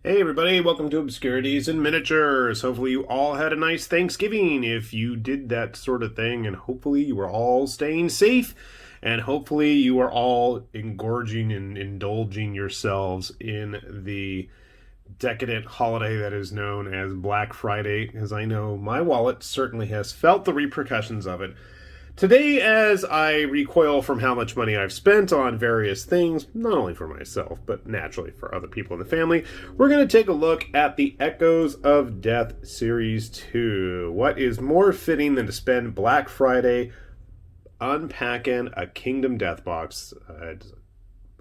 Hey everybody, welcome to Obscurities and Miniatures. Hopefully you all had a nice Thanksgiving if you did that sort of thing, and hopefully you are all staying safe, and hopefully you are all engorging and indulging yourselves in the decadent holiday that is known as Black Friday, as I know my wallet certainly has felt the repercussions of it. Today, as I recoil from how much money I've spent on various things, not only for myself, but naturally for other people in the family, we're going to take a look at the Echoes of Death Series 2. What is more fitting than to spend Black Friday unpacking a Kingdom Death box? It's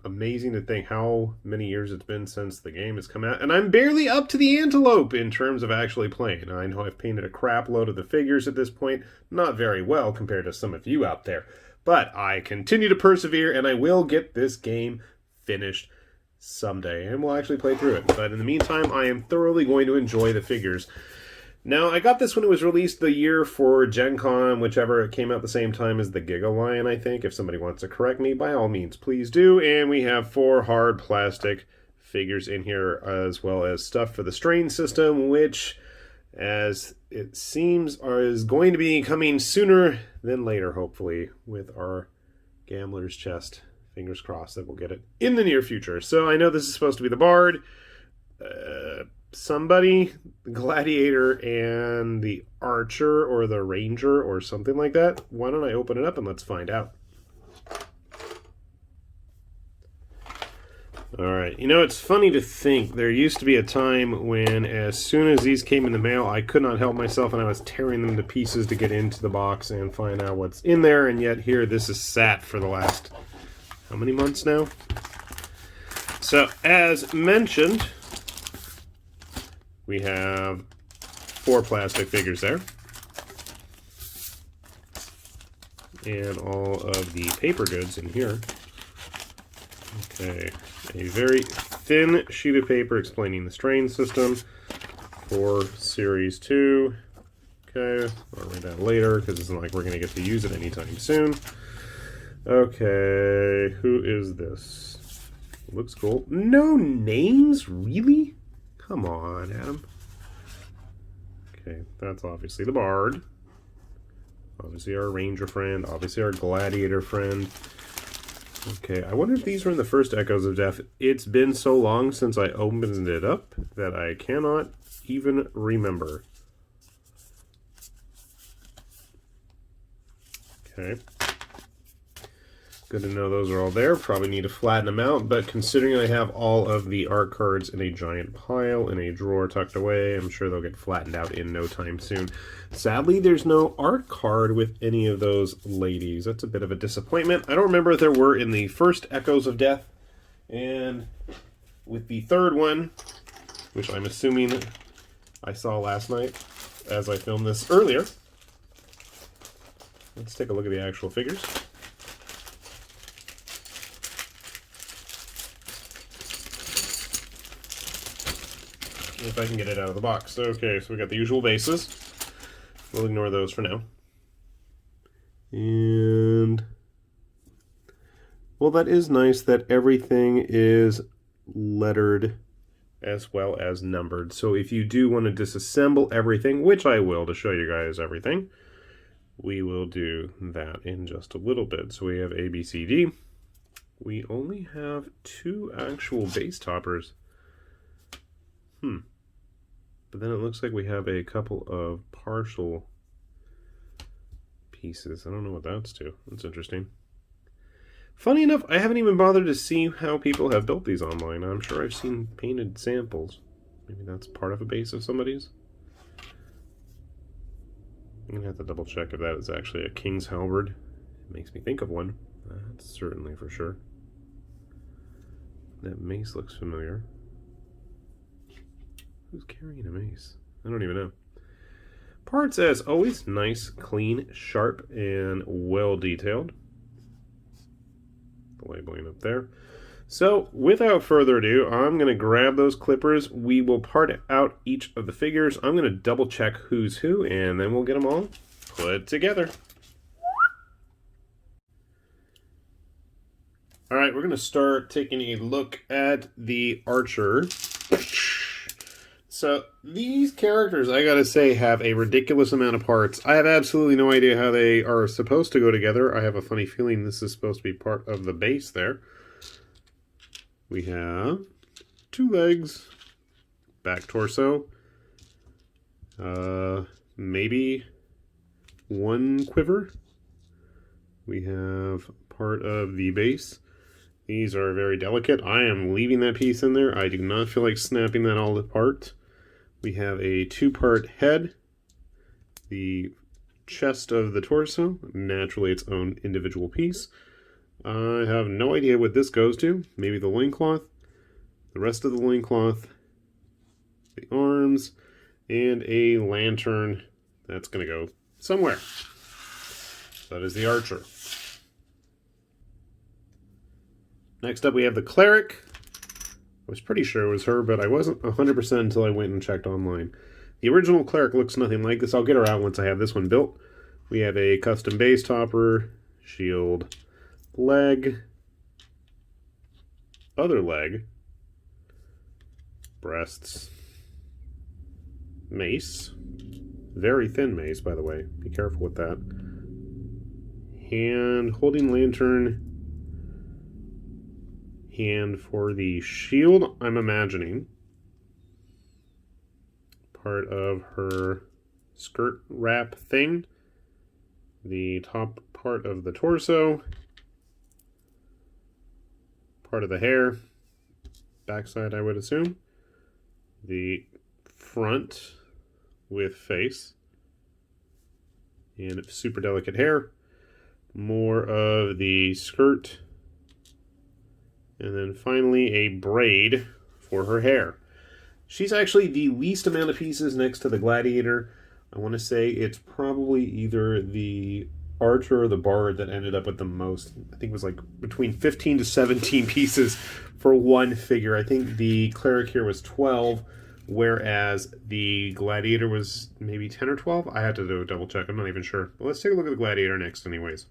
amazing to think how many years it's been since the game has come out, and I'm barely up to the antelope in terms of actually playing. I know I've painted a crap load of the figures at this point, not very well compared to some of you out there, but I continue to persevere, and I will get this game finished someday, and we'll actually play through it. But in the meantime, I am thoroughly going to enjoy the figures. Now, I got this when it was released the year for Gen Con, whichever it came out the same time as the Giga line, I think. If somebody wants to correct me, by all means, please do. And we have 4 hard plastic figures in here, as well as stuff for the strain system, which, as it seems, is going to be coming sooner than later, hopefully, with our Gambler's Chest. Fingers crossed that we'll get it in the near future. So I know this is supposed to be the Bard. Somebody, the gladiator, and the archer or the ranger or something like that. Why don't I open it up and let's find out. Alright, you know, it's funny to think there used to be a time when as soon as these came in the mail, I could not help myself and I was tearing them to pieces to get into the box and find out what's in there, and yet here this is sat for the last, how many months now? So, as mentioned, we have 4 plastic figures there. And all of the paper goods in here. Okay, a very thin sheet of paper explaining the strain system for Series 2. Okay, I'll read that later because it's not like we're going to get to use it anytime soon. Okay, who is this? Looks cool. No names? Really? Come on, Adam. Okay, that's obviously the Bard. Obviously our Ranger friend. Obviously our Gladiator friend. Okay, I wonder if these were in the first Echoes of Death. It's been so long since I opened it up that I cannot even remember. Okay. Good to know those are all there. Probably need to flatten them out, but considering I have all of the art cards in a giant pile in a drawer tucked away, I'm sure they'll get flattened out in no time soon. Sadly, there's no art card with any of those ladies. That's a bit of a disappointment. I don't remember if there were in the first Echoes of Death, and with the third one, which I'm assuming I saw last night as I filmed this earlier. Let's take a look at the actual figures. If I can get it out of the box. Okay, so we got the usual bases. We'll ignore those for now. And, well, that is nice that everything is lettered as well as numbered. So if you do want to disassemble everything, which I will to show you guys everything, we will do that in just a little bit. So we have A, B, C, D. We only have 2 actual base toppers. But then it looks like we have a couple of partial pieces. I don't know what that's to. That's interesting. Funny enough, I haven't even bothered to see how people have built these online. I'm sure I've seen painted samples. Maybe that's part of a base of somebody's. I'm going to have to double check if that is actually a King's Halberd. It makes me think of one. That's certainly for sure. That mace looks familiar. Who's carrying a mace? I don't even know. Parts, as always, nice, clean, sharp, and well detailed. The labeling up there. So, without further ado, I'm going to grab those clippers. We will part out each of the figures. I'm going to double check who's who, and then we'll get them all put together. Alright, we're going to start taking a look at the Archer. So these characters, I gotta say, have a ridiculous amount of parts. I have absolutely no idea how they are supposed to go together. I have a funny feeling this is supposed to be part of the base there. We have 2 legs, back torso, maybe 1 quiver. We have part of the base. These are very delicate. I am leaving that piece in there. I do not feel like snapping that all apart. We have a 2-part head, the chest of the torso, naturally its own individual piece. I have no idea what this goes to. Maybe the loincloth, the rest of the loincloth, the arms, and a lantern that's going to go somewhere. That is the archer. Next up we have the cleric. I was pretty sure it was her, but I wasn't 100% until I went and checked online. The original cleric looks nothing like this. I'll get her out once I have this one built. We have a custom base topper, shield, leg, other leg, breasts, mace, very thin mace, by the way. Be careful with that. Hand holding lantern. Hand for the shield, I'm imagining. Part of her skirt wrap thing. The top part of the torso. Part of the hair. Backside, I would assume. The front with face. And super delicate hair. More of the skirt. And then finally a braid for her hair. She's actually the least amount of pieces next to the gladiator. I want to say it's probably either the archer or the bard that ended up with the most. I think it was like between 15 to 17 pieces for one figure. I think the cleric here was 12, whereas the gladiator was maybe 10 or 12. I had to do a double check. I'm not even sure. But let's take a look at the gladiator next anyways.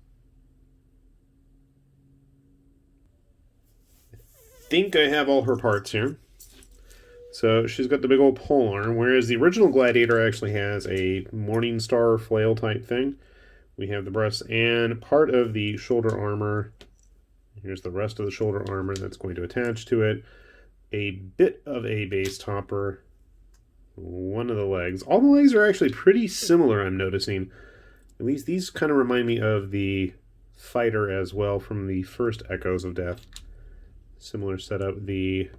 I think I have all her parts here. So she's got the big old pole arm, whereas the original gladiator actually has a morning star flail type thing. We have the breast and part of the shoulder armor. Here's the rest of the shoulder armor that's going to attach to it. A bit of a base topper. One of the legs. All the legs are actually pretty similar, I'm noticing. At least these kind of remind me of the fighter as well from the first Echoes of Death. Similar setup. The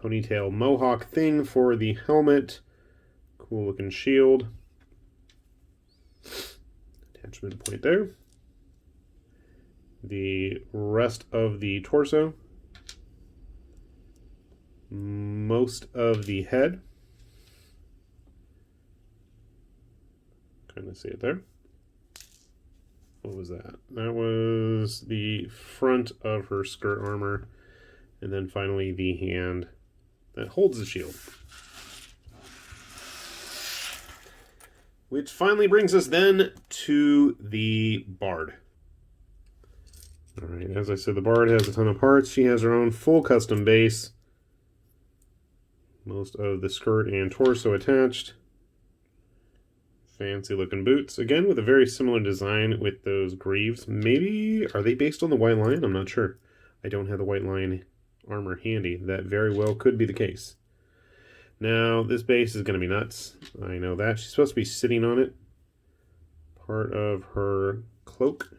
ponytail mohawk thing for the helmet. Cool looking shield. Attachment point there. The rest of the torso. Most of the head. Kind of see it there. What was that? That was the front of her skirt armor. And then finally the hand that holds the shield. Which finally brings us then to the bard. Alright, as I said, the bard has a ton of parts. She has her own full custom base. Most of the skirt and torso attached. Fancy looking boots. Again, with a very similar design with those greaves. Maybe, are they based on the white lion? I'm not sure. I don't have the white lion armor handy. That very well could be the case. Now, this base is going to be nuts. I know that. She's supposed to be sitting on it. Part of her cloak.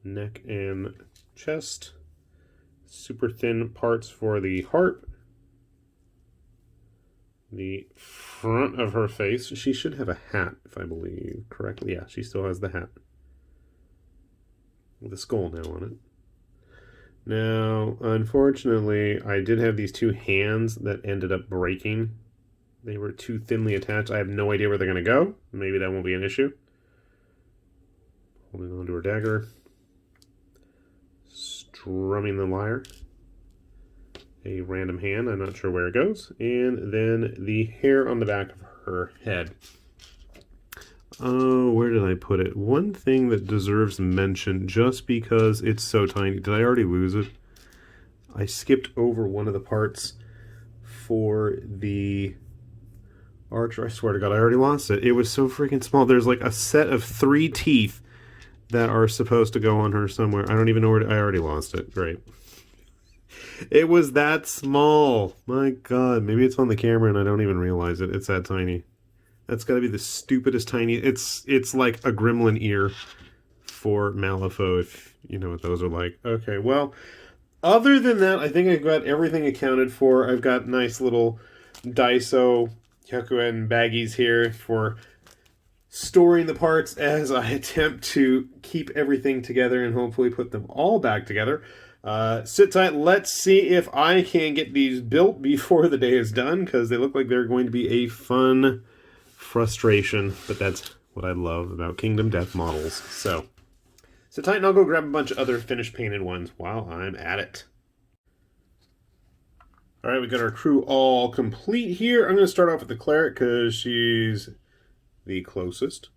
Neck and chest. Super thin parts for the harp. The front of her face. She should have a hat, if I believe correctly. Yeah, she still has the hat. With a skull now on it. Now, unfortunately, I did have these 2 hands that ended up breaking. They were too thinly attached. I have no idea where they're going to go. Maybe that won't be an issue. Holding onto her dagger. Strumming the lyre. A random hand, I'm not sure where it goes. And then the hair on the back of her head. Oh, where did I put it? One thing that deserves mention just because it's so tiny. Did I already lose it? I skipped over one of the parts for the Archer. I swear to God, I already lost it. It was so freaking small. There's like a set of 3 teeth that are supposed to go on her somewhere. I don't even know where I already lost it. Great. It was that small. My God. Maybe it's on the camera and I don't even realize it. It's that tiny. That's got to be the stupidest tiny. It's like a gremlin ear for Malifaux, if you know what those are like. Okay, well, other than that, I think I've got everything accounted for. I've got nice little Daiso Hyokuen baggies here for storing the parts as I attempt to keep everything together and hopefully put them all back together. Sit tight. Let's see if I can get these built before the day is done, because they look like they're going to be a fun frustration. But that's what I love about Kingdom Death models. So sit tight and I'll go grab a bunch of other finished painted ones while I'm at it. Alright, we got our crew all complete here. I'm going to start off with the Cleric because she's the closest.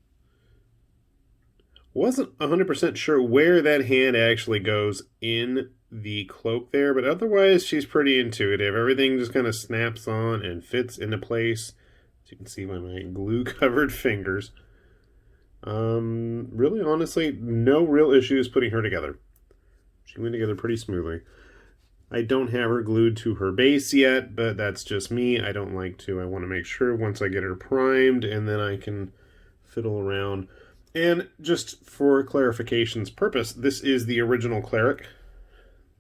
Wasn't 100% sure where that hand actually goes in the cloak there, but otherwise she's pretty intuitive. Everything just kind of snaps on and fits into place, as you can see by my glue-covered fingers. Really, honestly, no real issues putting her together. She went together pretty smoothly. I don't have her glued to her base yet, but that's just me. I don't like to. I want to make sure once I get her primed, and then I can fiddle around. And just for clarification's purpose, this is the original Cleric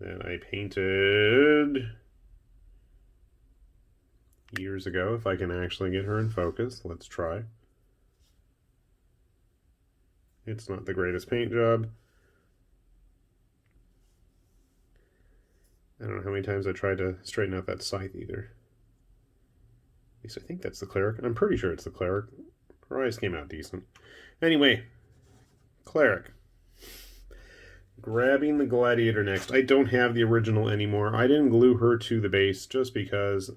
that I painted years ago. If I can actually get her in focus, let's try. It's not the greatest paint job. I don't know how many times I tried to straighten out that scythe either. At least I think that's the Cleric. I'm pretty sure it's the Cleric. Her eyes came out decent. Anyway, Cleric. Grabbing the Gladiator next. I don't have the original anymore. I didn't glue her to the base just because,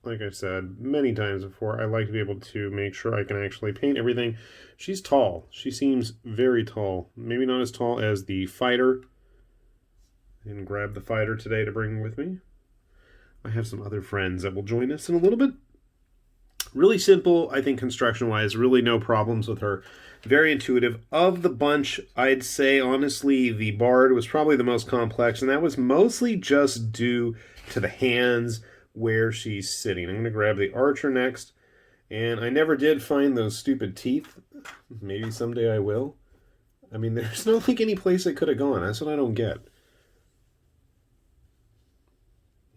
like I've said many times before, I like to be able to make sure I can actually paint everything. She's tall. She seems very tall. Maybe not as tall as the Fighter. I didn't grab the Fighter today to bring with me. I have some other friends that will join us in a little bit. Really simple, I think, construction-wise. Really no problems with her. Very intuitive. Of the bunch, I'd say, honestly, the Bard was probably the most complex, and that was mostly just due to the hands where she's sitting. I'm going to grab the Archer next, and I never did find those stupid teeth. Maybe someday I will. I mean, there's not like any place it could have gone. That's what I don't get.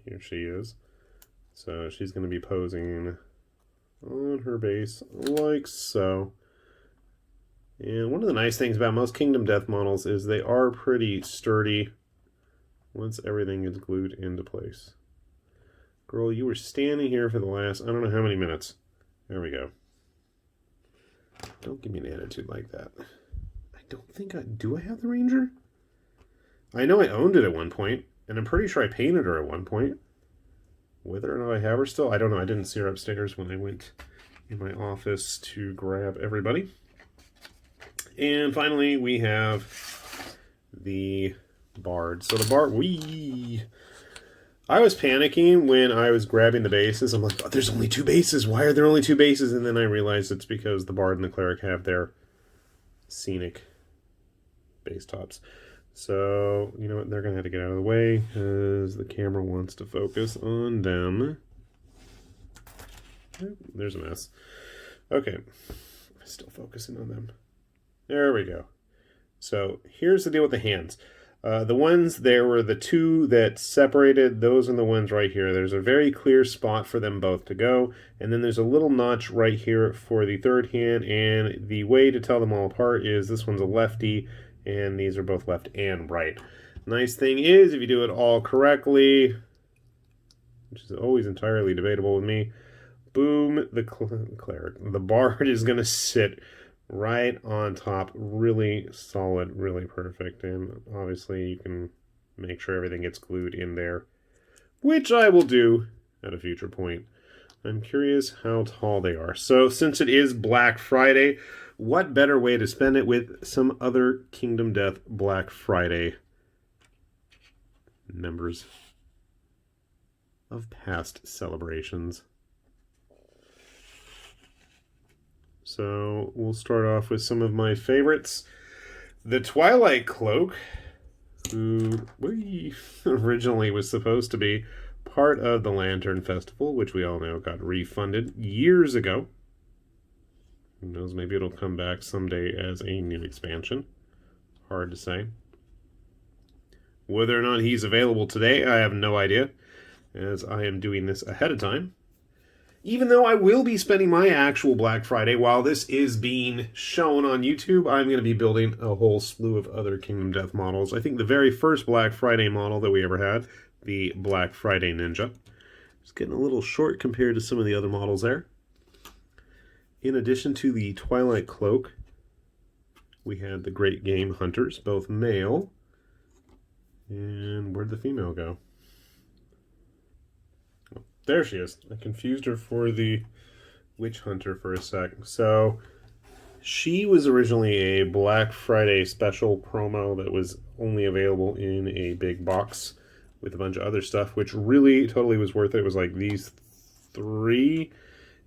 Here she is. So she's going to be posing on her base like so. And one of the nice things about most Kingdom Death models is they are pretty sturdy once everything is glued into place. Girl, you were standing here for the last, I don't know how many minutes. There we go. Don't give me an attitude like that. I don't think do I have the Ranger? I know I owned it at one point, and I'm pretty sure I painted her at one point. Whether or not I have her still, I don't know. I didn't see her upstairs when I went in my office to grab everybody. And finally, we have the Bard. So the Bard, I was panicking when I was grabbing the bases. I'm like, oh, there's only 2 bases. Why are there only 2 bases? And then I realized it's because the Bard and the Cleric have their scenic base tops. So, you know what, they're going to have to get out of the way because the camera wants to focus on them. Oh, there's a mess. Okay, still focusing on them. There we go. So, here's the deal with the hands. The ones, there were the 2 that separated. Those are the ones right here. There's a very clear spot for them both to go. And then there's a little notch right here for the 3rd hand. And the way to tell them all apart is this one's a lefty, and these are both left and right. Nice thing is, if you do it all correctly, which is always entirely debatable with me, boom, the Cleric. The Bard is going to sit right on top, really solid, really perfect, and obviously you can make sure everything gets glued in there, which I will do at a future point. I'm curious how tall they are. So since it is Black Friday, what better way to spend it with some other Kingdom Death Black Friday members? of past celebrations. So we'll start off with some of my favorites. The Twilight Cloak, who originally was supposed to be part of the Lantern Festival, which we all know got refunded years ago. Who knows, maybe it'll come back someday as a new expansion. Hard to say. Whether or not he's available today, I have no idea, as I am doing this ahead of time. Even though I will be spending my actual Black Friday, while this is being shown on YouTube, I'm going to be building a whole slew of other Kingdom Death models. I think the very first Black Friday model that we ever had, the Black Friday Ninja, is getting a little short compared to some of the other models there. In addition to the Twilight Cloak, we had the Great Game Hunters, both male. And where'd the female go? There she is. I confused her for the Witch Hunter for a sec. So, she was originally a Black Friday special promo that was only available in a big box with a bunch of other stuff, which really totally was worth it. It was like these three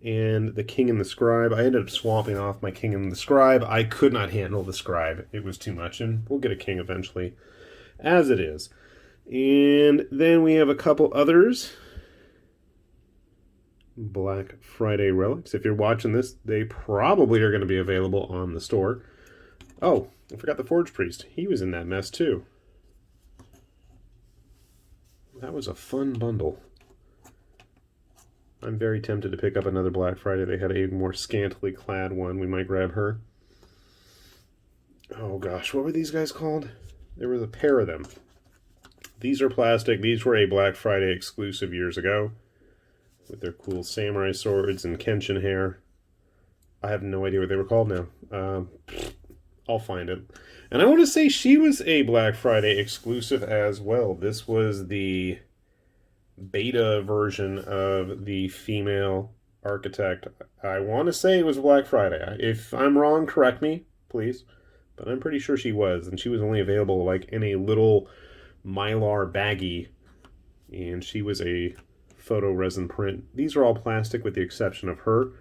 and the King and the Scribe. I ended up swapping off my King and the Scribe. I could not handle the Scribe. It was too much, and we'll get a King eventually, as it is. And then we have a couple others. Black Friday relics. If you're watching this, they probably are going to be available on the store. Oh, I forgot the Forge Priest. He was in that mess too. That was a fun bundle. I'm very tempted to pick up another Black Friday. They had a more scantily clad one. We might grab her. Oh gosh, what were these guys called? There was a pair of them. These are plastic. These were a Black Friday exclusive years ago, with their cool samurai swords and Kenshin hair. I have no idea what they were called now. I'll find it. And I want to say she was a Black Friday exclusive as well. This was the beta version of the female architect. I want to say it was Black Friday. If I'm wrong, correct me, please. But I'm pretty sure she was. And she was only available like in a little Mylar baggie. And she was a photo resin print. These are all plastic with the exception of her.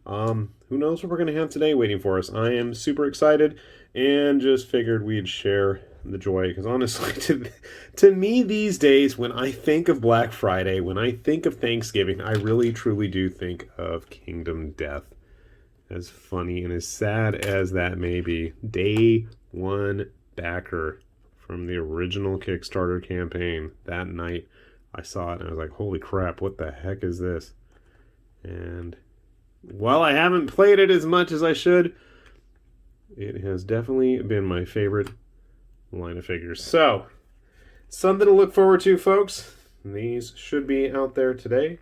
Who knows what we're going to have today waiting for us. I am super excited and just figured we'd share the joy, because honestly, to me these days, when I think of Black Friday, when I think of Thanksgiving, I really truly do think of Kingdom Death. As funny and as sad as that may be, day one backer from the original Kickstarter campaign. That night I saw it and I was like, holy crap, what the heck is this? And while I haven't played it as much as I should, it has definitely been my favorite line of figures. So, something to look forward to, folks. These should be out there today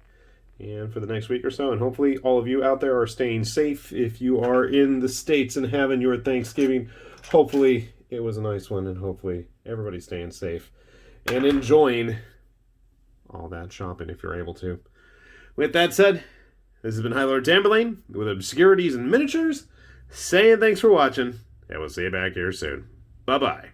and for the next week or so. And hopefully all of you out there are staying safe. If you are in the States and having your Thanksgiving, hopefully it was a nice one. And hopefully everybody's staying safe and enjoying all that shopping if you're able to. With that said, this has been High Lord Tamberlane with Obscurities and Miniatures, saying thanks for watching, and we'll see you back here soon. Bye-bye.